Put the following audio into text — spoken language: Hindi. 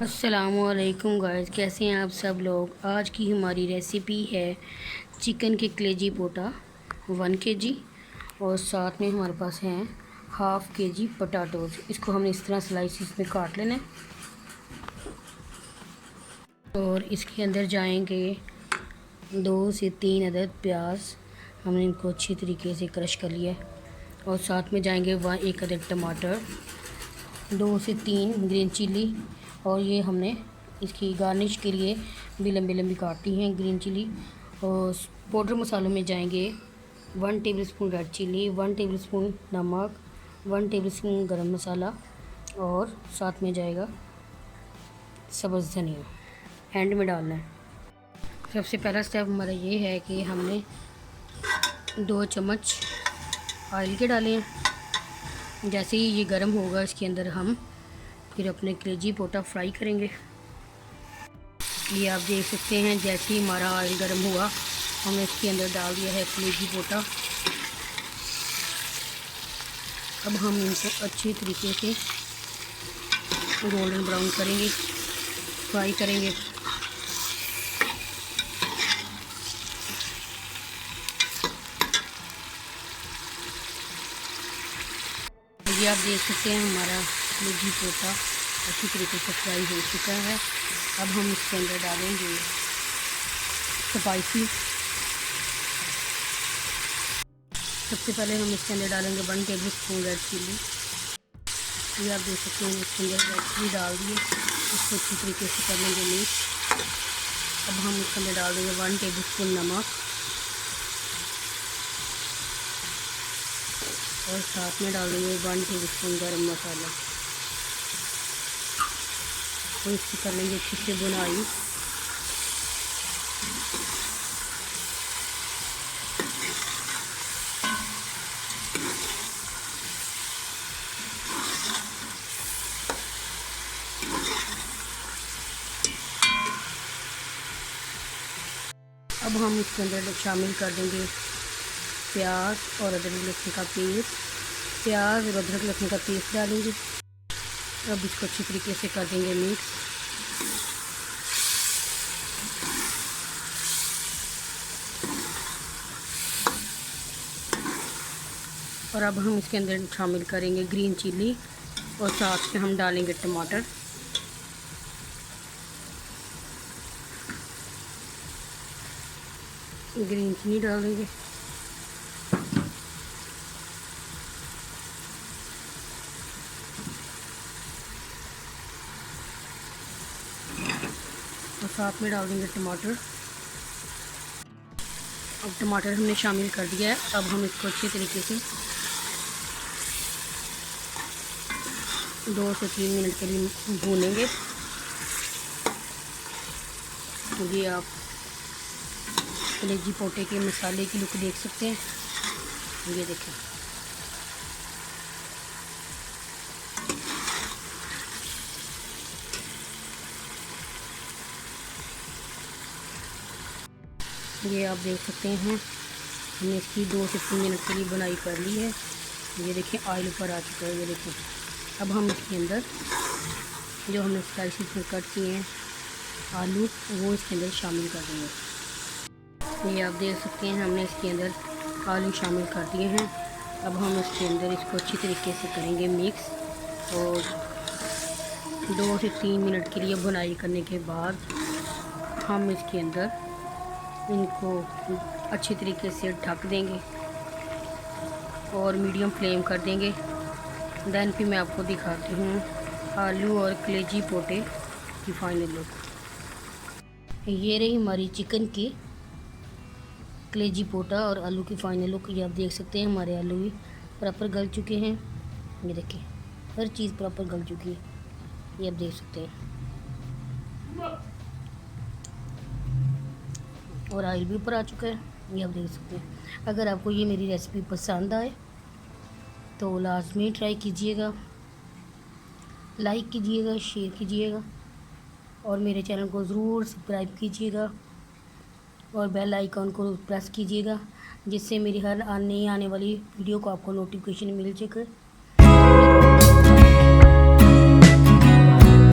अस्सलामुअलैकुम गाइस, कैसे हैं आप सब लोग। आज की हमारी रेसिपी है चिकन के कलेजी पोटा 1 kg और साथ में हमारे पास हैं हाफ़ kg पोटैटोज़। इसको हमने इस तरह स्लाइसिस में काट लेना है और इसके अंदर जाएंगे 2 से 3 अदद प्याज। हमने इनको अच्छी तरीके से क्रश कर लिया है और साथ में जाएंगे 1 अदद टमाटर, 2 से 3 ग्रीन चिली और ये हमने इसकी गार्निश के लिए भी लंबी लंबी काटी हैं ग्रीन चिली। और पाउडर मसालों में जाएंगे 1 टेबलस्पून रेड चिली, 1 टेबलस्पून नमक, 1 टेबलस्पून गरम मसाला और साथ में जाएगा सब्ज़ धनिया एंड में डालना है। सबसे पहला स्टेप हमारा ये है कि हमने 2 चम्मच ऑयल के डाले हैं। जैसे ही ये गर्म होगा इसके अंदर हम फिर अपने कलेजी पोटा फ्राई करेंगे। ये आप देख सकते हैं जैसे ही हमारा ऑयल गर्म हुआ हमने इसके अंदर डाल दिया है कलेजी पोटा। अब हम इनको अच्छी तरीके से गोल्डन ब्राउन करेंगे, फ्राई करेंगे। ये आप देख सकते हैं हमारा कलेजी पोटा अच्छी तरीके से फ्राई हो चुका है। अब हम इसके अंदर डालेंगे स्पाइसी। सबसे पहले हम इसके अंदर डालेंगे 1 टेबलस्पून रेड चिली। ये आप देख सकते हैं इसके अंदर रेड चिली डाल दिए, इसको अच्छी तरीके से कर लेंगे मिक्स। अब हम इसके अंदर डाल देंगे 1 टेबलस्पून नमक और साथ में डाल देंगे 1 टेबलस्पून गरम मसाला और इसको कर लेंगे अच्छे से बुनाई। अब हम इसके अंदर शामिल कर देंगे प्याज और अदरक लहसुन का पेस्ट। प्याज और अदरक लहसुन का पेस्ट डालेंगे। अब इसको अच्छी तरीके से कर देंगे मिक्स। और अब हम इसके अंदर शामिल करेंगे ग्रीन चिली और साथ में हम डालेंगे टमाटर। ग्रीन चिली डालेंगे और साथ में डाल देंगे टमाटर। अब टमाटर हमने शामिल कर दिया है। अब हम इसको अच्छे तरीके से 2 से 3 मिनट के लिए भूनेंगे। ये आप कलेजी पोटे के मसाले की लुक देख सकते हैं। ये देखें, ये आप देख सकते हैं हमने इसकी 2 से 3 मिनट के लिए बुनाई कर ली है। ये देखिए ऑयल ऊपर आ चुका है। ये देखिए अब हम इसके अंदर जो हमने स्लाइसिस में कट किए हैं आलू वो इसके अंदर शामिल कर देंगे। ये आप देख सकते हैं हमने इसके अंदर आलू शामिल कर दिए हैं। अब हम इसके अंदर इसको अच्छी तरीके से करेंगे मिक्स और 2 से 3 मिनट के लिए बुनाई करने के बाद हम इसके अंदर इनको अच्छी तरीके से ढक देंगे और मीडियम फ्लेम कर देंगे। देन फिर मैं आपको दिखाती हूँ आलू और कलेजी पोटे की फाइनल लुक। ये रही हमारी चिकन की कलेजी पोटा और आलू की फाइनल लुक। ये आप देख सकते हैं हमारे आलू भी प्रॉपर गल चुके हैं। ये देखिए हर चीज़ प्रॉपर गल चुकी है। ये आप देख सकते हैं और ऑयल भी ऊपर आ चुका है। ये आप देख सकते हैं। अगर आपको ये मेरी रेसिपी पसंद आए तो लाजमी ट्राई कीजिएगा, लाइक कीजिएगा, शेयर कीजिएगा और मेरे चैनल को ज़रूर सब्सक्राइब कीजिएगा और बेल आइकन को प्रेस कीजिएगा जिससे मेरी हर नई आने वाली वीडियो को आपको नोटिफिकेशन मिल सके।